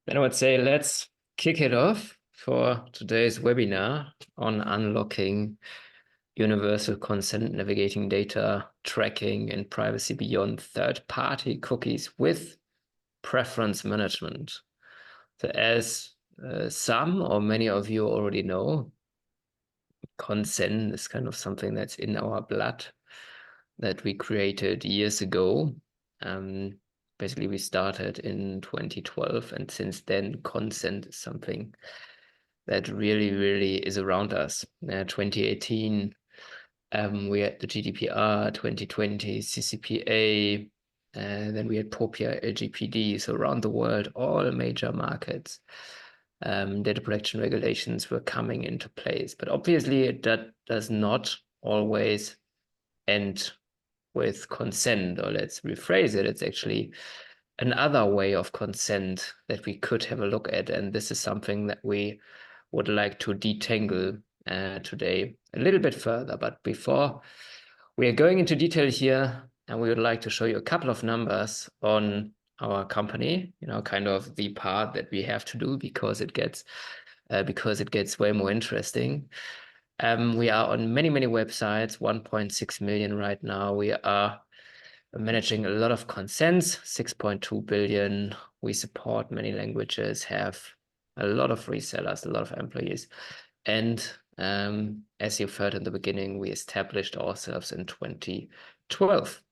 Then I would say let's kick it off for today's webinar on unlocking universal consent, navigating data, tracking, and privacy beyond third-party cookies with preference management. So as some or many of you already know, consent is kind of something that's in our blood that we created years ago. Basically, we started in 2012, and since then, consent is something that really is around us. 2018, we had the GDPR, 2020, CCPA, then we had POPIA, LGPD. So around the world, all major markets, data protection regulations were coming into place. But obviously, that does not always end with consent, or let's rephrase it. It's actually another way of consent that we could have a look at. And this is something that we would like to detangle today a little bit further. But before we are going into detail here, and we would like to show you a couple of numbers on our company, kind of the part that we have to do because it gets way more interesting. We are on many websites, 1.6 million right now. We are managing a lot of consents, 6.2 billion. We support many languages, have a lot of resellers, a lot of employees. And as you've heard in the beginning, we established ourselves in 2012.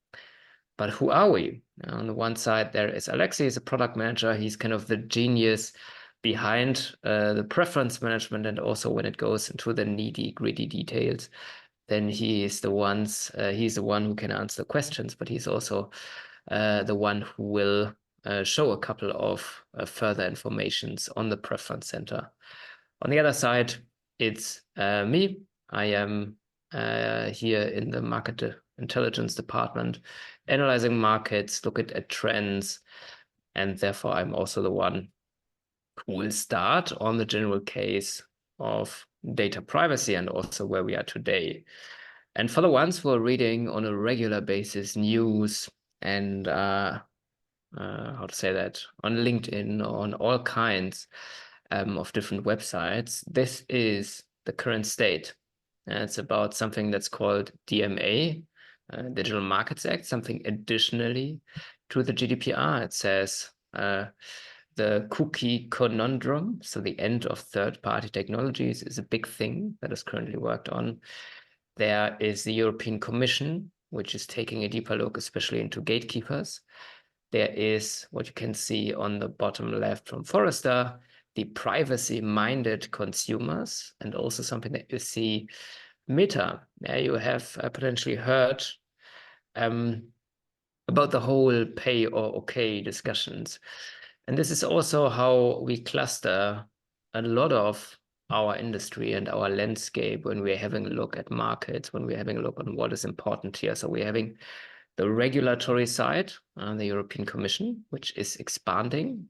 But who are we? On the one side, there is Alexei, he's a product manager. He's kind of the genius behind the preference management, and also when it goes into the gritty details, then he's the one who can answer questions, but he's also the one who will show a couple of further informations on the preference center. On the other side, it's me. I am here in the market intelligence department, analyzing markets, looking at trends, and therefore I'm also the one who will start on the general case of data privacy and also where we are today. And for the ones who are reading on a regular basis news and how to say that, on LinkedIn, on all kinds of different websites, this is the current state. It's about something that's called DMA, Digital Markets Act, something additionally to the GDPR. It says the cookie conundrum, so the end of third-party technologies, is a big thing that is currently worked on. There is the European Commission, which is taking a deeper look, especially into gatekeepers. There is what you can see on the bottom left from Forrester, the privacy-minded consumers, and also something that you see Meta. You have potentially heard about the whole pay or okay discussions. And this is also how we cluster a lot of our industry and our landscape when we're having a look at markets, when we're having a look on what is important here. So we're having the regulatory side, the European Commission, which is expanding.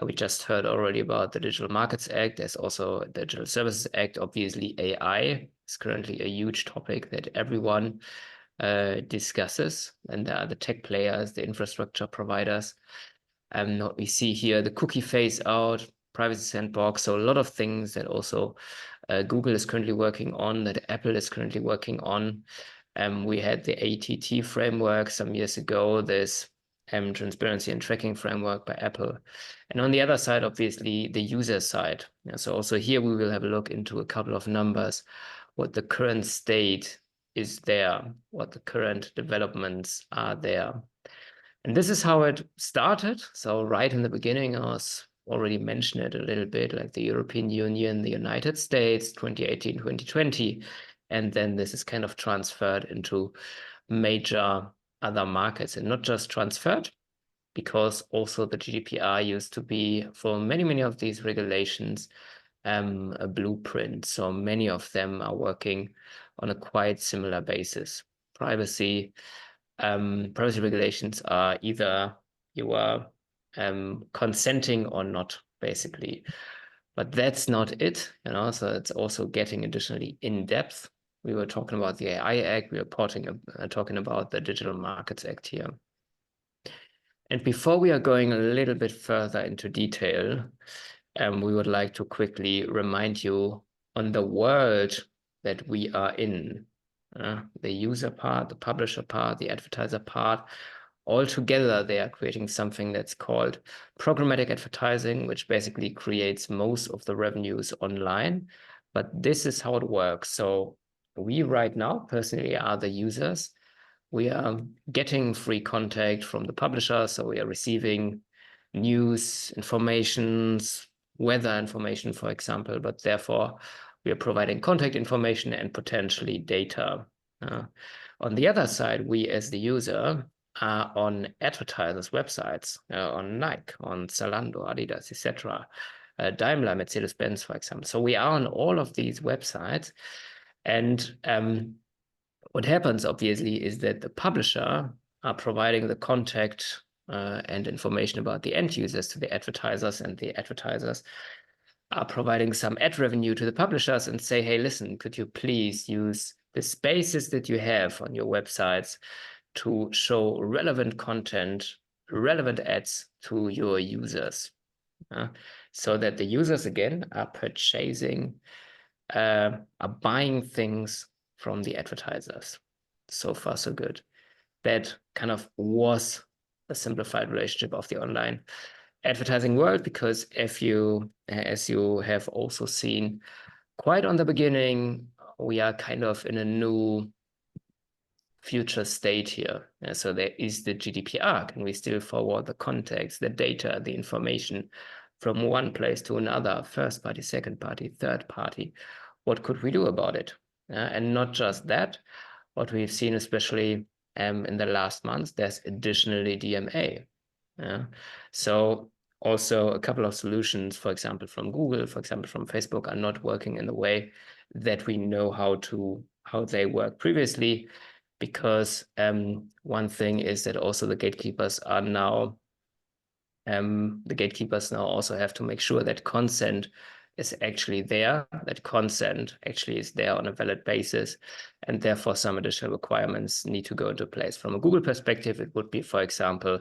We just heard already about the Digital Markets Act. There's also the Digital Services Act. Obviously, AI is currently a huge topic that everyone discusses. And there are the tech players, the infrastructure providers. What we see here, the cookie phase out, privacy sandbox. So a lot of things that also Google is currently working on, that Apple is currently working on. We had the ATT framework some years ago, this transparency and tracking framework by Apple. And on the other side, obviously, the user side. So also here we will have a look into a couple of numbers, what the current state is there, what the current developments are there. And this is how it started. So right in the beginning, I was already mentioned it a little bit, like the European Union, the United States, 2018, 2020. And then this is kind of transferred into major other markets, and not just transferred, because also the GDPR used to be, for many of these regulations, a blueprint. So many of them are working on a quite similar basis. Privacy regulations are either you are consenting or not, basically. But that's not it, so it's also getting additionally in depth. We were talking about the AI Act, we were talking about the Digital Markets Act here. And before we are going a little bit further into detail, we would like to quickly remind you on the world that we are in. The user part, the publisher part, the advertiser part, all together they are creating something that's called programmatic advertising, which basically creates most of the revenues online. But this is how it works. So we right now personally are the users. We are getting free contact from the publisher, so we are receiving news, informations, weather information, for example, but therefore we are providing contact information and potentially data. On the other side, we as the user are on advertisers' websites, on Nike, on Zalando, Adidas, etc., Daimler, Mercedes-Benz, for example. So we are on all of these websites, and what happens, obviously, is that the publisher are providing the contact and information about the end users to the advertisers, and the advertisers are providing some ad revenue to the publishers and say, hey, listen, could you please use the spaces that you have on your websites to show relevant content, relevant ads to your users, so that the users, again, are purchasing, are buying things from the advertisers. So far, so good. That kind of was a simplified relationship of the online advertising world, because if you, as you have also seen quite on the beginning, we are kind of in a new future state here. So there is the GDPR. Can we still forward the context, the data, the information from one place to another, first party, second party, third party? What could we do about it? And not just that, what we've seen, especially in the last months, there's additionally DMA. So also a couple of solutions, for example, from Google, for example, from Facebook, are not working in the way that we know how they work previously, because one thing is that also the gatekeepers now also have to make sure that consent is actually there, that consent actually is there on a valid basis, and therefore some additional requirements need to go into place. From a Google perspective, it would be, for example,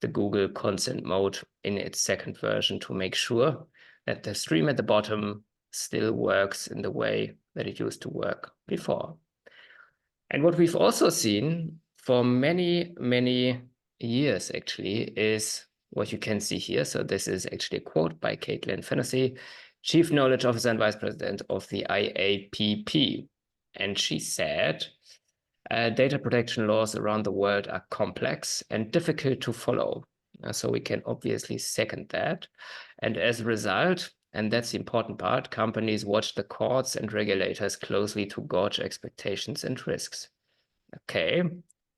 the Google consent mode in its second version, to make sure that the stream at the bottom still works in the way that it used to work before. And what we've also seen for many, many years actually is what you can see here. So this is actually a quote by Caitlin Fennessy, Chief Knowledge Officer and Vice President of the IAPP. And she said, data protection laws around the world are complex and difficult to follow. So we can obviously second that. And as a result, and that's the important part, companies watch the courts and regulators closely to gauge expectations and risks. Okay,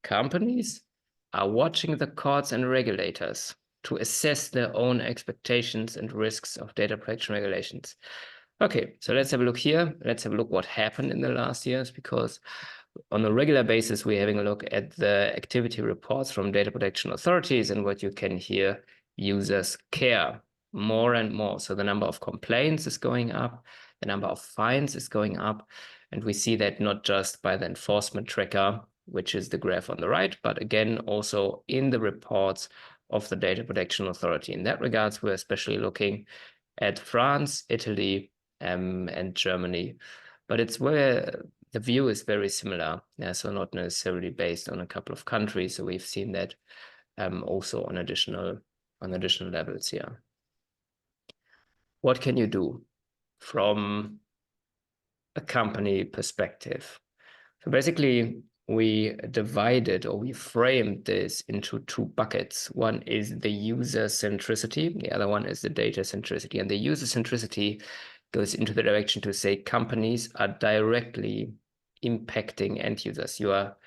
companies are watching the courts and regulators to assess their own expectations and risks of data protection regulations. Okay, so let's have a look here. Let's have a look what happened in the last years, because on a regular basis, we're having a look at the activity reports from data protection authorities, and what you can hear, users care more and more. So the number of complaints is going up, the number of fines is going up, and we see that not just by the enforcement tracker, which is the graph on the right, but again, also in the reports of the data protection authority. In that regards, we're especially looking at France, Italy, and Germany, but it's where the view is very similar. So not necessarily based on a couple of countries. So we've seen that also on additional levels here. What can you do from a company perspective? So basically, we divided, or we framed this into two buckets. One is the user centricity, the other one is the data centricity. And the user centricity goes into the direction to say companies are directly impacting end users. You are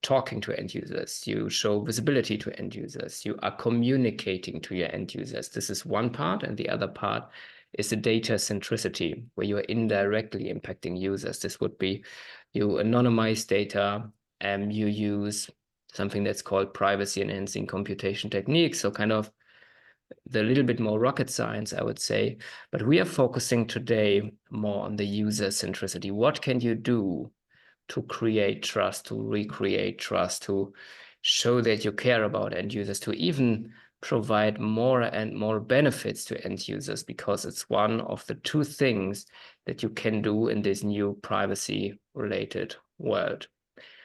talking to end users, you show visibility to end users, you are communicating to your end users. This is one part, and the other part is the data centricity, where you are indirectly impacting users. This would be you anonymize data, and you use something that's called privacy enhancing computation techniques. So kind of the little bit more rocket science, I would say. But we are focusing today more on the user centricity. What can you do to create trust, to recreate trust, to show that you care about end users, to even provide more and more benefits to end users, because it's one of the two things that you can do in this new privacy related world.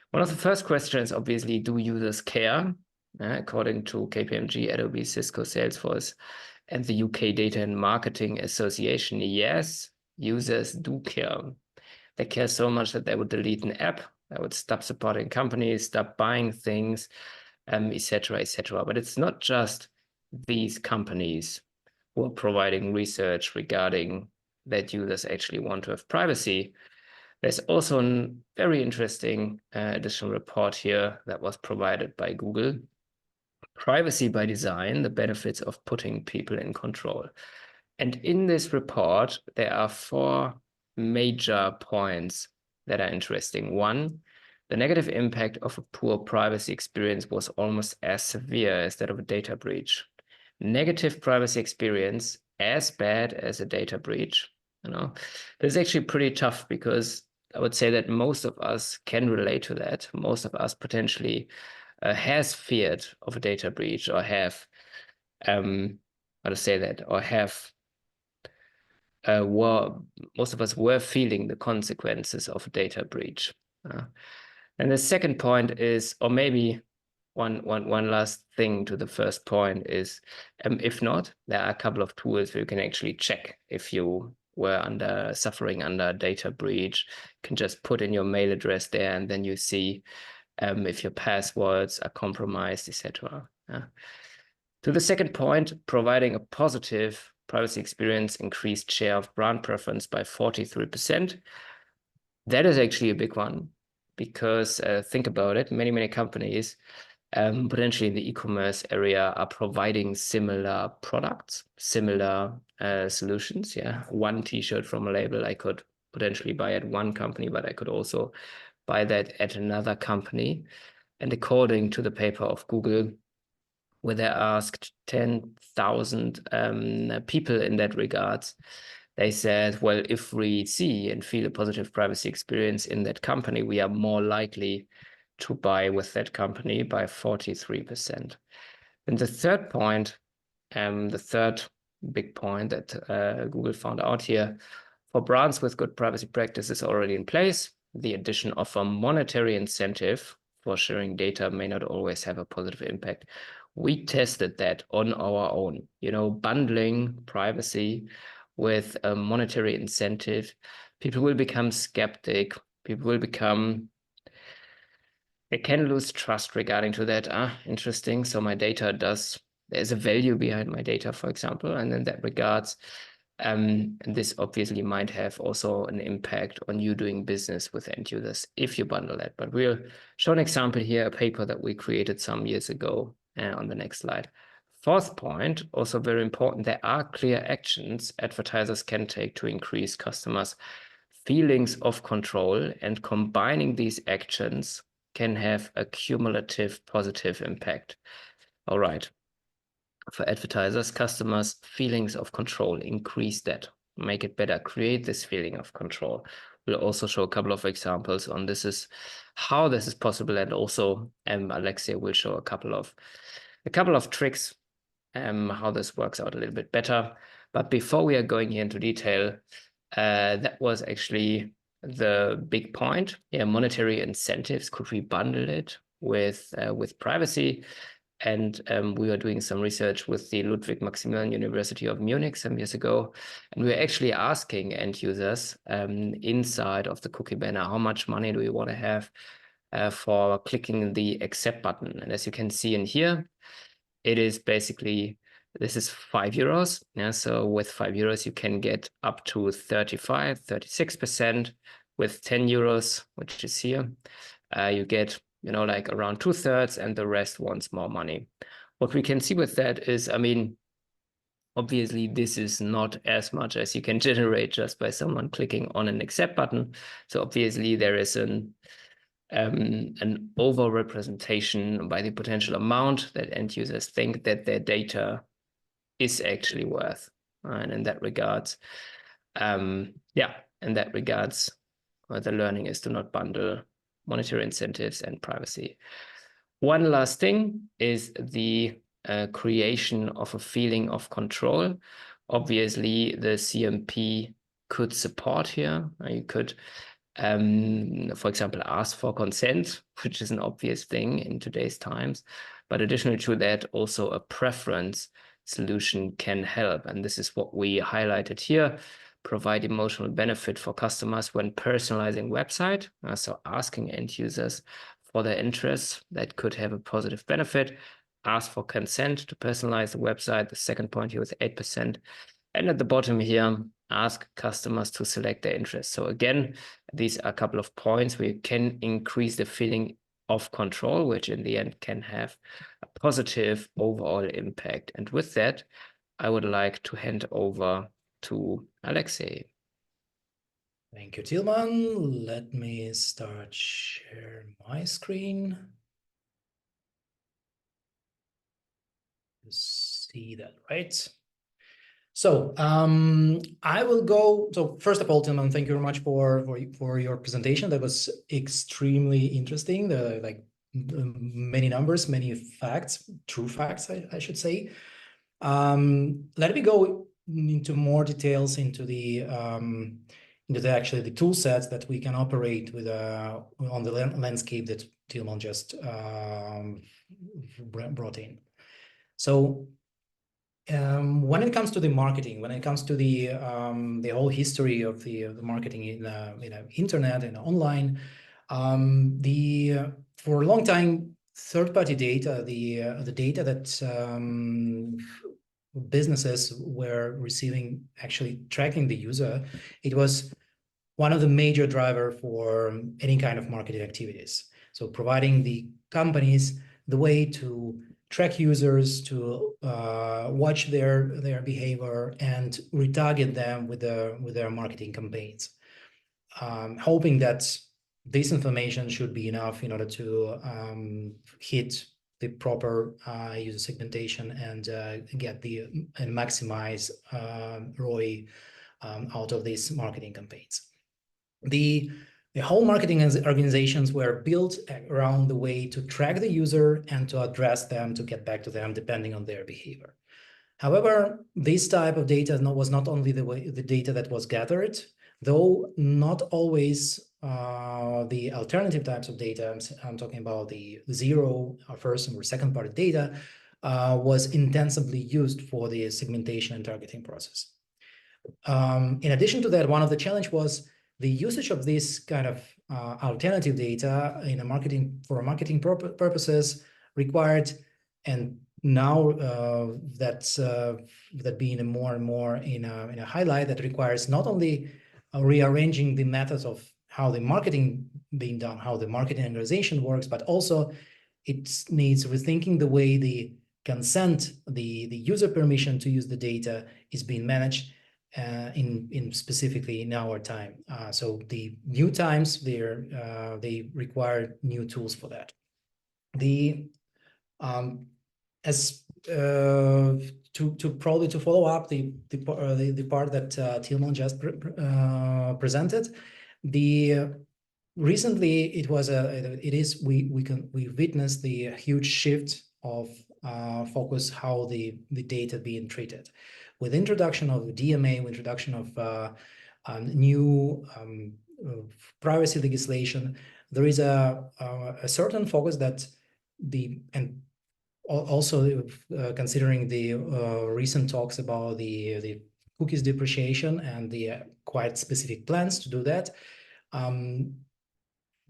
One of the first questions, obviously, do users care? According to KPMG, Adobe, Cisco, Salesforce, and the UK Data and Marketing Association, yes, users do care. They care so much that they would delete an app, they would stop supporting companies, stop buying things, etc., etc. But it's not just these companies who are providing research regarding that users actually want to have privacy. There's also a very interesting additional report here that was provided by Google. Privacy by Design, the benefits of putting people in control. And in this report, there are 4 major points that are interesting. 1, the negative impact of a poor privacy experience was almost as severe as that of a data breach. Negative privacy experience as bad as a data breach. This is actually pretty tough, because I would say that most of us can relate to that. Most of us potentially has feared of a data breach, or have, how to say that, or have, most of us were feeling the consequences of a data breach. And the second point is, or maybe one last thing to the first point is, if not, there are a couple of tools where you can actually check if you were suffering under data breach. You can just put in your mail address there, and then you see if your passwords are compromised, etc. To the second point, providing a positive privacy experience increased share of brand preference by 43%. That is actually a big one, because think about it, many companies potentially in the e-commerce area are providing similar products, similar solutions. Yeah, one t-shirt from a label I could potentially buy at one company, but I could also buy that at another company. And according to the paper of Google, where they asked 10,000 people in that regards, they said, well, if we see and feel a positive privacy experience in that company, we are more likely to buy with that company by 43%. And the third point, the third big point that Google found out here, for brands with good privacy practices already in place, the addition of a monetary incentive for sharing data may not always have a positive impact. We tested that on our own, bundling privacy with a monetary incentive. People will become skeptic. People will become, they can lose trust regarding to that. Interesting. So my data there's a value behind my data, for example. And in that regards, and this obviously might have also an impact on you doing business with end users if you bundle that. But we'll show an example here, a paper that we created some years ago on the next slide. Fourth point, also very important, there are clear actions advertisers can take to increase customers' feelings of control, and combining these actions can have a cumulative positive impact. All right. For advertisers, customers' feelings of control, increase that, make it better, create this feeling of control. We'll also show a couple of examples on how this is possible, and also Alexia will show a couple of tricks how this works out a little bit better. But before we are going here into detail, that was actually the big point. Yeah, monetary incentives. Could we bundle it with privacy? And we were doing some research with the Ludwig Maximilian University of Munich some years ago. And we were actually asking end users inside of the cookie banner, how much money do you want to have for clicking the accept button? And as you can see in here, it is basically, this is €5. Yeah, so with €5, you can get up to 36%. With €10, which is here, you get like around 2/3, and the rest wants more money. What we can see with that is, obviously this is not as much as you can generate just by someone clicking on an accept button. So obviously there is an overrepresentation by the potential amount that end users think that their data is actually worth. And in that regards, the learning is to not bundle monetary incentives and privacy. One last thing is the creation of a feeling of control. Obviously, the CMP could support here. You could, for example, ask for consent, which is an obvious thing in today's times. But additional to that, also a preference solution can help. And this is what we highlighted here. Provide emotional benefit for customers when personalizing website. So asking end users for their interests that could have a positive benefit. Ask for consent to personalize the website. The second point here was 8%. And at the bottom here, ask customers to select their interests. So again, these are a couple of points where you can increase the feeling of control, which in the end can have a positive overall impact. And with that, I would like to hand over to Alexey. Thank you, Tilman. Let me start share my screen. You see that, right? So I will go. So first of all, Tilman, thank you very much for your presentation. That was extremely interesting. Many numbers, many facts, true facts, I should say. Let me go into more details into the actually the tool sets that we can operate with on the landscape that Tilman just brought in. So when it comes to the marketing, when it comes to the whole history of the marketing in internet and online, for a long time, third-party data, the data that businesses were receiving, actually tracking the user, it was one of the major driver for any kind of marketing activities. So providing the companies the way to track users, to watch their behavior and retarget them with their marketing campaigns, hoping that this information should be enough in order to hit the proper user segmentation and get and maximize ROI out of these marketing campaigns. The whole marketing organizations were built around the way to track the user and to address them, to get back to them depending on their behavior. However, this type of data was not only the data that was gathered, though not always the alternative types of data. I'm talking about the zero or first or second party data was intensively used for the segmentation and targeting process. In addition to that, one of the challenge was the usage of this kind of alternative data in for marketing purposes required, and now that being more and more in a highlight, that requires not only rearranging the methods of how the marketing being done, how the marketing organization works, but also it needs rethinking the way the consent, the user permission to use the data is being managed in specifically in our time. So the new times, they require new tools for that. To probably to follow up the part that Tilman just presented, recently we witnessed the huge shift of focus how the data being treated. With introduction of DMA, with introduction of new privacy legislation, there is a certain focus that also considering the recent talks about the cookies deprecation and the quite specific plans to do that,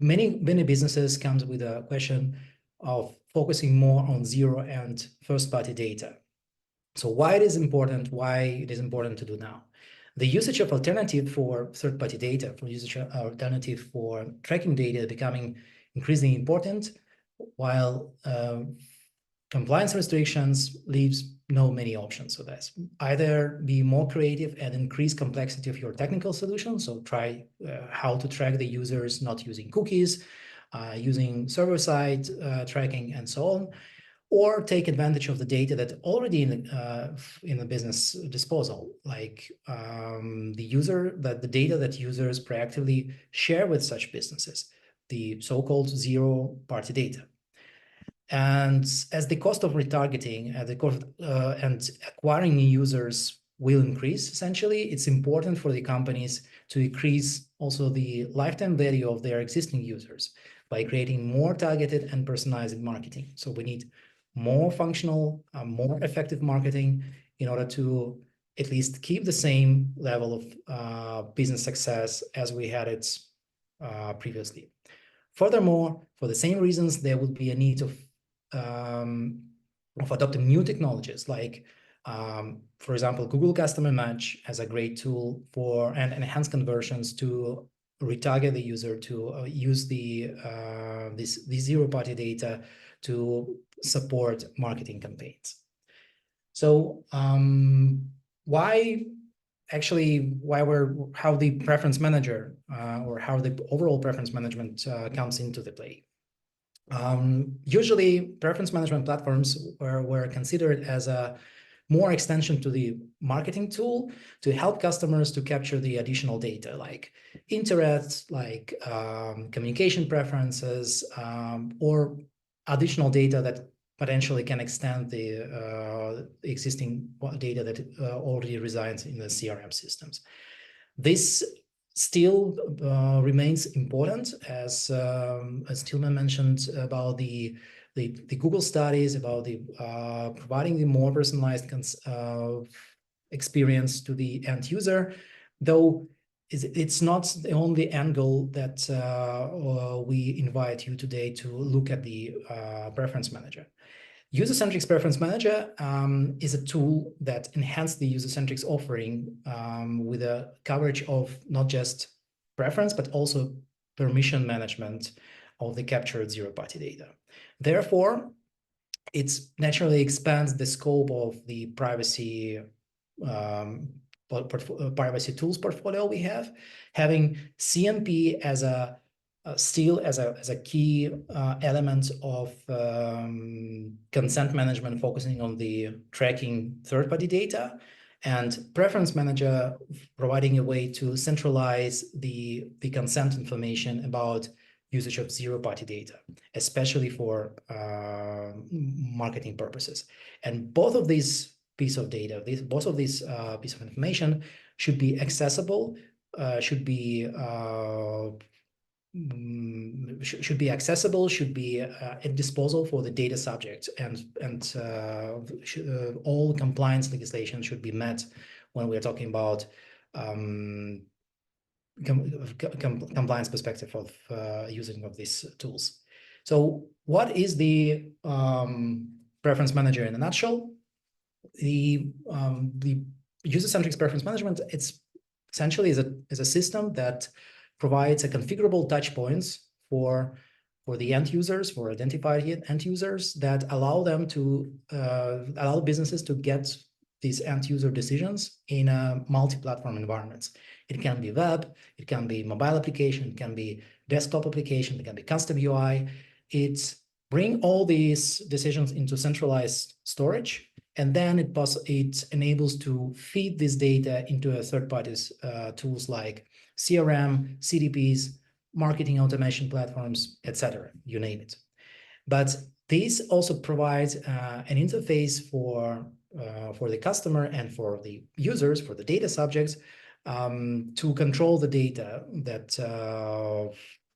many businesses comes with a question of focusing more on zero and first-party data. So why it is important to do now? The usage of alternative for third-party data, for usage of alternative for tracking data becoming increasingly important, while compliance restrictions leaves no many options. So that's either be more creative and increase complexity of your technical solution. So try how to track the users not using cookies, using server-side tracking and so on, or take advantage of the data that already in the business disposal, like the data that users proactively share with such businesses, the so-called zero-party data. And as the cost of retargeting and acquiring new users will increase, essentially, it's important for the companies to increase also the lifetime value of their existing users by creating more targeted and personalized marketing. So we need more functional, more effective marketing in order to at least keep the same level of business success as we had it previously. Furthermore, for the same reasons, there would be a need of adopting new technologies like, for example, Google Customer Match as a great tool for and enhanced conversions to retarget the user to use the this zero-party data to support marketing campaigns. So how the preference manager or how the overall preference management comes into the play. Usually preference management platforms were considered as a more extension to the marketing tool to help customers to capture the additional data like interests, like communication preferences, or additional data that potentially can extend the existing data that already resides in the CRM systems. This still remains important, as Tilman mentioned about the Google studies about the providing the more personalized experience to the end user, though it's not the only angle that we invite you today to look at the preference manager. User-centric preference manager is a tool that enhances the user-centric offering with a coverage of not just preference, but also permission management of the captured zero-party data. Therefore, it naturally expands the scope of the privacy tools portfolio we have, having CMP as a still as a key element of consent management, focusing on the tracking third-party data, and preference manager providing a way to centralize the consent information about usage of zero-party data, especially for marketing purposes. And both of these pieces of data, both of these pieces of information should be accessible, should be at disposal for the data subject, and all compliance legislation should be met when we're talking about compliance perspective of using of these tools. So what is the preference manager in a nutshell? The user-centric preference management, it's essentially is a system that provides a configurable touch points for the end users, for identified end users, that allow them to allow businesses to get these end user decisions in a multi-platform environments. It can be web, it can be mobile application, it can be desktop application, it can be custom UI. It's bring all these decisions into centralized storage, and then it enables to feed this data into a third parties tools like CRM, CDPs, marketing automation platforms, etc., you name it. But this also provides an interface for the customer and for the users, for the data subjects, to control the data that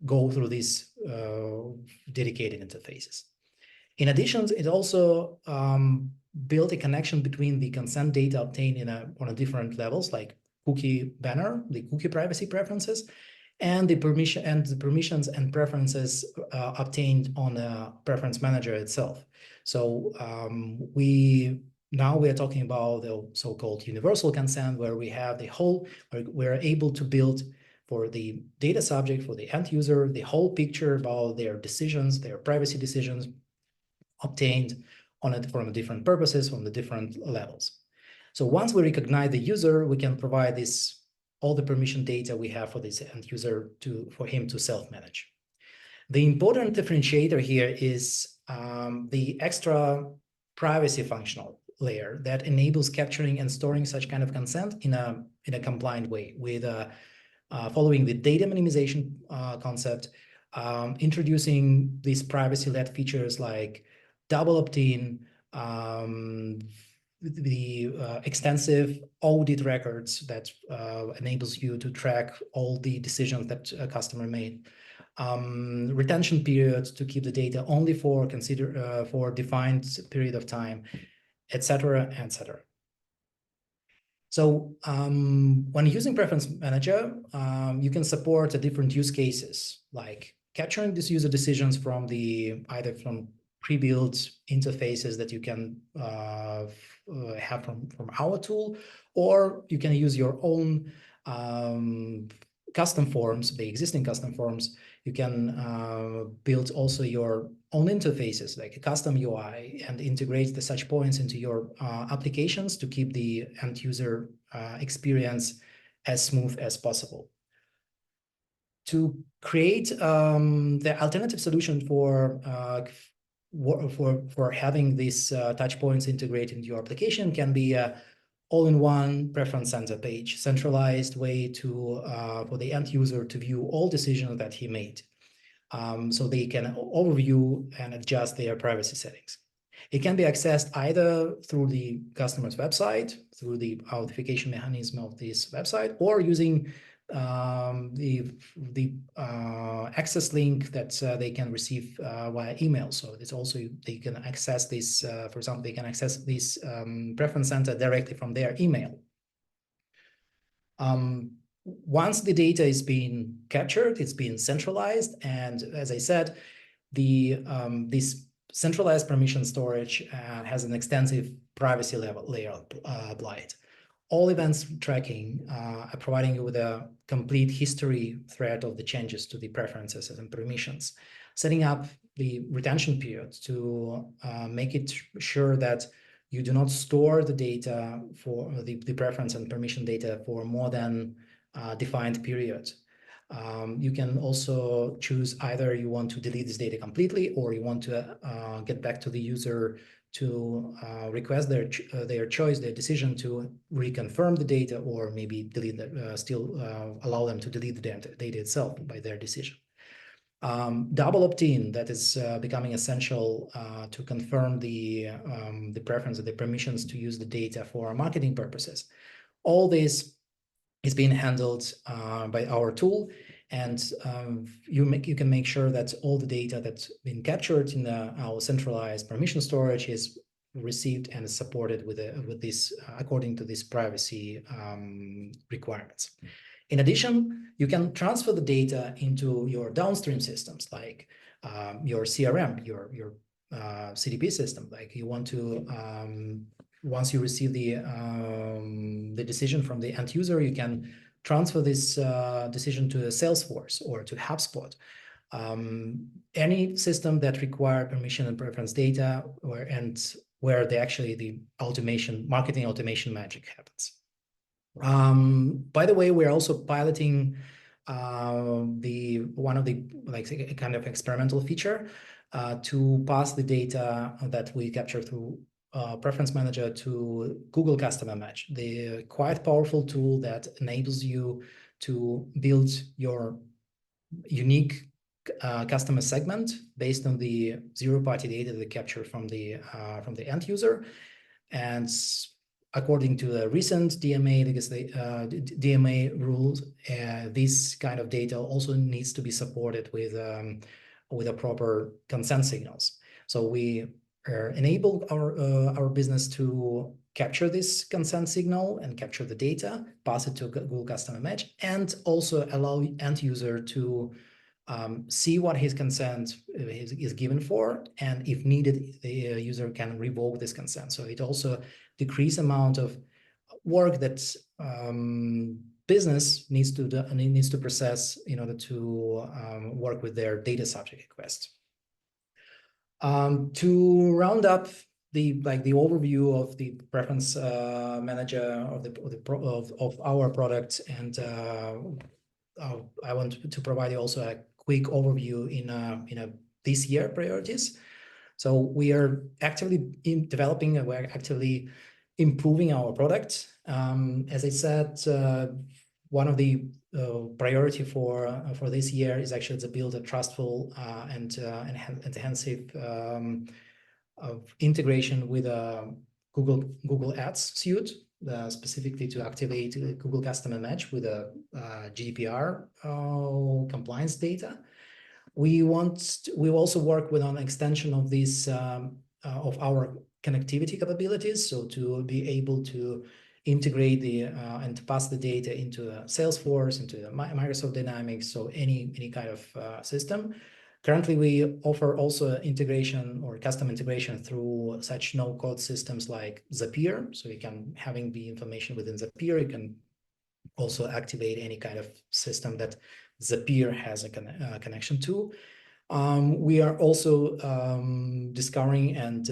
go through these dedicated interfaces. In addition, it also built a connection between the consent data obtained on a different levels, like cookie banner, the cookie privacy preferences, and the permissions and preferences obtained on the preference manager itself. So we are talking about the so-called universal consent, where we have we're able to build for the data subject, for the end user, the whole picture about their decisions, their privacy decisions obtained from different purposes, from the different levels. So once we recognize the user, we can provide all the permission data we have for this end user for him to self-manage. The important differentiator here is the extra privacy functional layer that enables capturing and storing such kind of consent in a compliant way, with following the data minimization concept, introducing these privacy-led features like double opt-in, the extensive audit records that enables you to track all the decisions that a customer made, retention periods to keep the data only for defined period of time, etc., etc. So when using Preference Manager, you can support different use cases, like capturing these user decisions from either from pre-built interfaces that you can have from our tool, or you can use your own custom forms, the existing custom forms. You can build also your own interfaces, like a custom UI, and integrate the such points into your applications to keep the end user experience as smooth as possible. To create the alternative solution for having these touch points integrated into your application can be a all-in-one preference center page, centralized way to for the end user to view all decisions that he made, so they can overview and adjust their privacy settings. It can be accessed either through the customer's website, through the authentication mechanism of this website, or using the access link that they can receive via email. So it's also, they can access this, for example, they can access this preference center directly from their email. Once the data is being captured, it's being centralized, and as I said, this centralized permission storage has an extensive privacy layer applied. All events tracking are providing you with a complete history thread of the changes to the preferences and permissions, setting up the retention period to make it sure that you do not store the data for the preference and permission data for more than defined period. You can also choose either you want to delete this data completely, or you want to get back to the user to request their decision to reconfirm the data, or maybe delete still allow them to delete the data itself by their decision. Double opt-in, that is becoming essential to confirm the preference or the permissions to use the data for marketing purposes. All this is being handled by our tool, and you can make sure that all the data that's been captured in our centralized permission storage is received and is supported with this according to these privacy requirements. In addition, you can transfer the data into your downstream systems, like your CRM, your CDP system. Like you want to, once you receive the decision from the end user, you can transfer this decision to Salesforce or to HubSpot. Any system that require permission and preference data, where the marketing automation magic happens. By the way, we're also piloting one of the a kind of experimental feature to pass the data that we capture through Preference Manager to Google Customer Match, the quite powerful tool that enables you to build your unique customer segment based on the zero-party data that capture from the end user. And according to the recent DMA, because the DMA rules, this kind of data also needs to be supported with a proper consent signals. So we enable our business to capture this consent signal and capture the data, pass it to Google Customer Match, and also allow end user to see what his consent is given for, and if needed, the user can revoke this consent. So it also decrease amount of work that business needs to process in order to work with their data subject requests. To round up the overview of the Preference Manager of our product, and I want to provide you also a quick overview in this year priorities. So we are actively developing, and we're actively improving our product. As I said, one of the priority for this year is actually to build a trustful and enhanced integration with a Google Ads suite, specifically to activate Google Custom Match with a GDPR compliance data. We also work with an extension of this of our connectivity capabilities, so to be able to integrate and pass the data into Salesforce, into Microsoft Dynamics, so any kind of system. Currently, we offer also integration or custom integration through such no-code systems like Zapier. So you can, having the information within Zapier, you can also activate any kind of system that Zapier has a connection to. We are also discovering and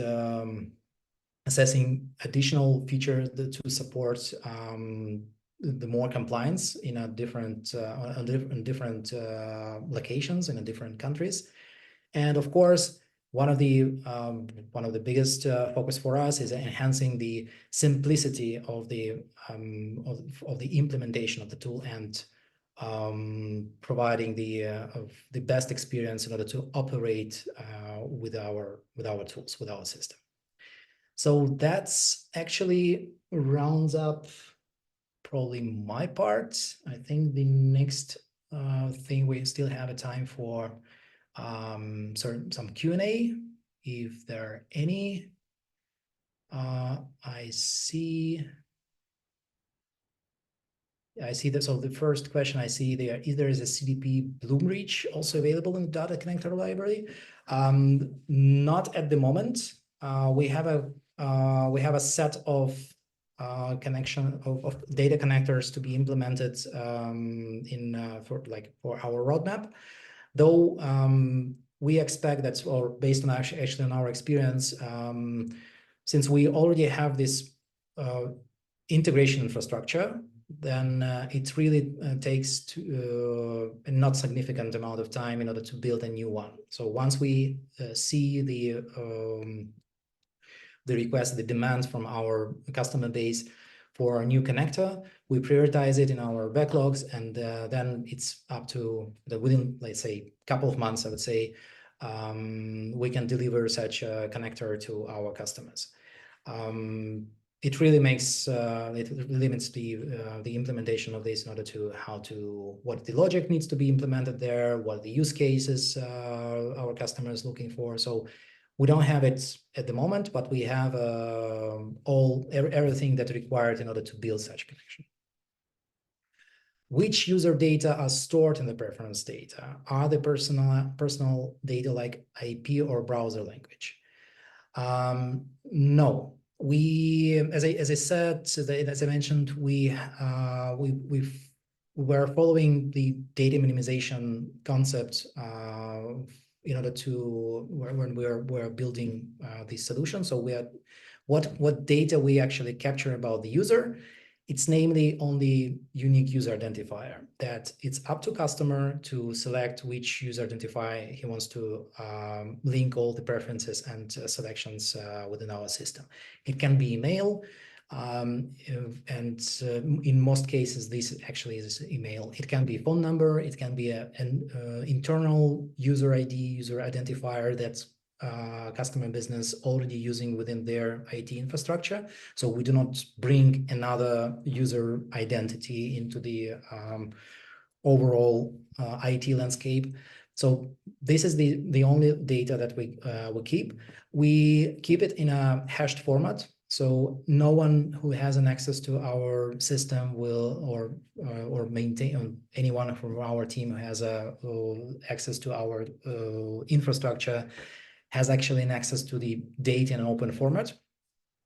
assessing additional features to support the more compliance in a different locations in different countries. And of course, one of the biggest focus for us is enhancing the simplicity of the implementation of the tool and providing the best experience in order to operate with our tools, with our system. So that's actually rounds up probably my part. I think the next thing we still have a time for some Q&A, if there are any. I see that. So the first question I see there, either is a CDP Bloomreach also available in the Data Connector library? Not at the moment. We have a set of connection of data connectors to be implemented for our roadmap. Though we expect that, or based on actually on our experience, since we already have this integration infrastructure, then it really takes a not significant amount of time in order to build a new one. So once we see the request, the demand from our customer base for a new connector, we prioritize it in our backlogs, and then it's up to within, let's say, a couple of months, I would say, we can deliver such a connector to our customers. It really makes it limits the implementation of this in order to what the logic needs to be implemented there, what the use cases our customers looking for. So we don't have it at the moment, but we have everything that required in order to build such connection. Which user data are stored in the preference data? Are the personal data like IP or browser language? No. We, as I said, as I mentioned, we were following the data minimization concept in order to when we're building this solution. So we had what data we actually capture about the user. It's namely only unique user identifier, that it's up to customer to select which user identifier he wants to link all the preferences and selections within our system. It can be email, and in most cases, this actually is email. It can be phone number. It can be an internal user ID, user identifier that's customer business already using within their IT infrastructure. So we do not bring another user identity into the overall IT landscape. So this is the only data that we keep. We keep it in a hashed format. So no one who has an access to our system will, or maintain, anyone from our team who has access to our infrastructure has actually an access to the data in an open format.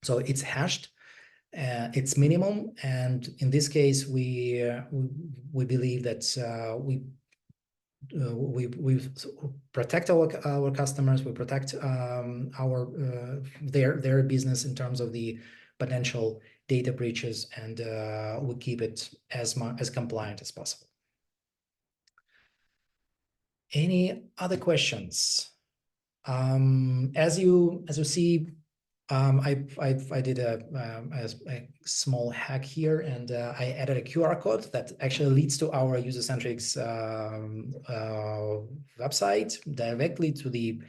So it's hashed, it's minimum. And in this case, we believe that we protect our customers, we protect their business in terms of the potential data breaches, and we keep it as compliant as possible. Any other questions? As you see, I did a small hack here, and I added a QR code that actually leads to our Usercentrics website directly to the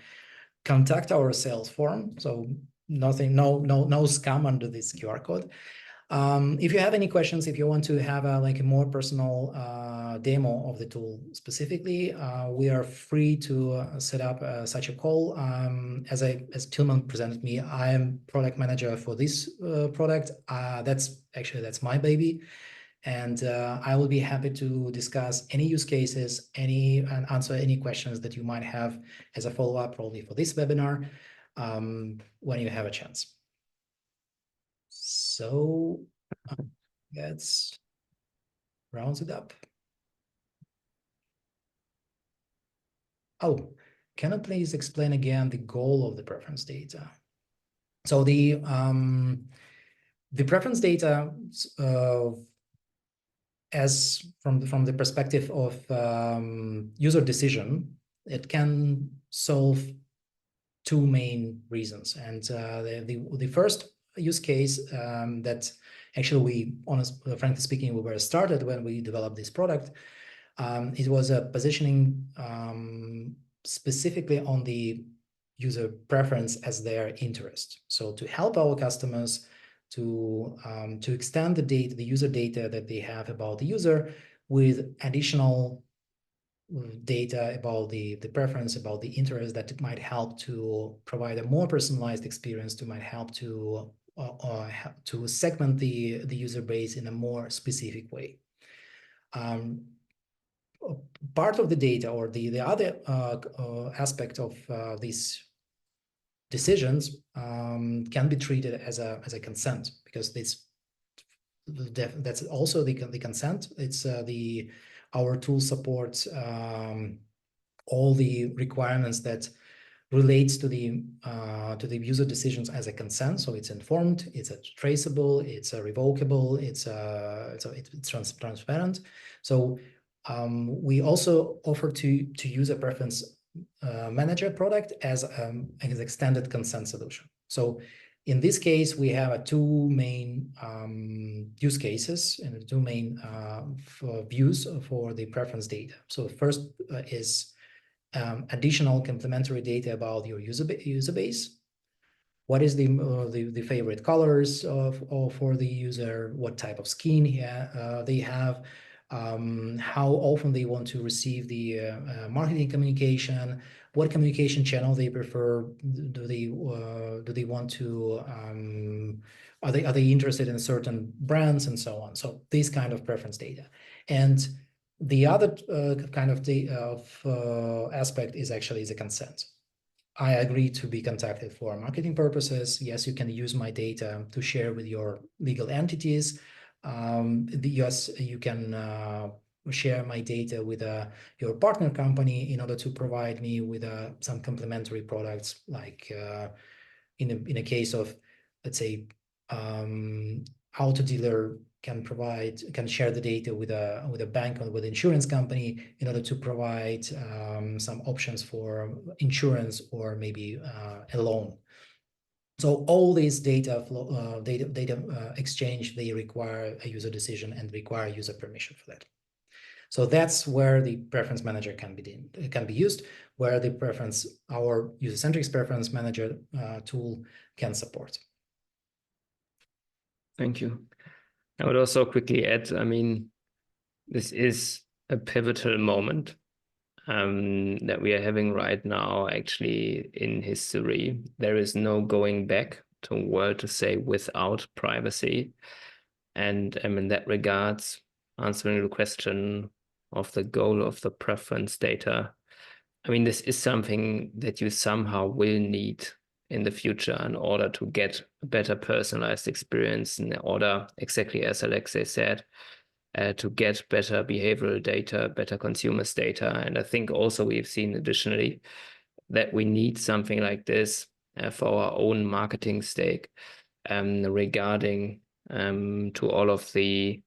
contact our sales form. So nothing, no scam under this QR code. If you have any questions, if you want to have a more personal demo of the tool specifically, we are free to set up such a call. As Tilman presented me, I am product manager for this product. That's my baby. And I will be happy to discuss any use cases, and answer any questions that you might have as a follow-up, probably for this webinar, when you have a chance. So let's round it up. Oh, can I please explain again the goal of the preference data? So the preference data, as from the perspective of user decision, it can solve two main reasons. And the first use case that actually frankly speaking, we were started when we developed this product. It was a positioning specifically on the user preference as their interest. So to help our customers to extend the user data that they have about the user with additional data about the preference, about the interest, that might help to provide a more personalized experience, to might help to segment the user base in a more specific way. Part of the data, or the other aspect of these decisions can be treated as a consent, because that's also the consent. It's our tool supports all the requirements that relates to the user decisions as a consent. So it's informed, it's traceable, it's revocable, it's transparent. So we also offer to use a preference manager product as an extended consent solution. So in this case, we have two main use cases and two main views for the preference data. So first is additional complementary data about your user base. What is the favorite colors for the user? What type of skin they have? How often they want to receive the marketing communication? What communication channel they prefer? Do they want to? Are they interested in certain brands and so on? So this kind of preference data. And the other kind of aspect is actually the consent. I agree to be contacted for marketing purposes. Yes, you can use my data to share with your legal entities. Yes, you can share my data with your partner company in order to provide me with some complementary products, like in a case of, let's say, auto dealer can share the data with a bank or with an insurance company in order to provide some options for insurance or maybe a loan. So all these data exchange, they require a user decision and require user permission for that. So that's where the preference manager can be used, where our user-centric preference manager tool can support. Thank you. I would also quickly add, I mean, this is a pivotal moment that we are having right now, actually, in history. There is no going back to a world, to say, without privacy. And in that regards, answering the question of the goal of the preference data, I mean, this is something that you somehow will need in the future in order to get a better personalized experience, in order, exactly as Alexey said, to get better behavioral data, better consumers data. And I think also we've seen additionally that we need something like this for our own marketing stake, regarding to all of the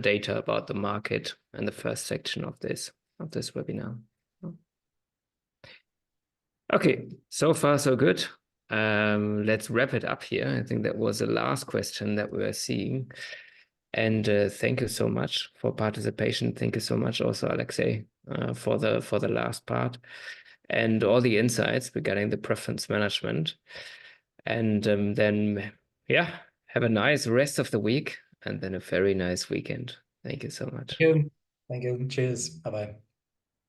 data about the market in the first section of this webinar. Okay, so far so good. Let's wrap it up here. I think that was the last question that we were seeing. And thank you so much for participation. Thank you so much also, Alexey, for the last part. and all the insights regarding the preference management. And then, yeah, have a nice rest of the week and then a very nice weekend. Thank you so much. Thank you. Thank you. Cheers. Bye bye.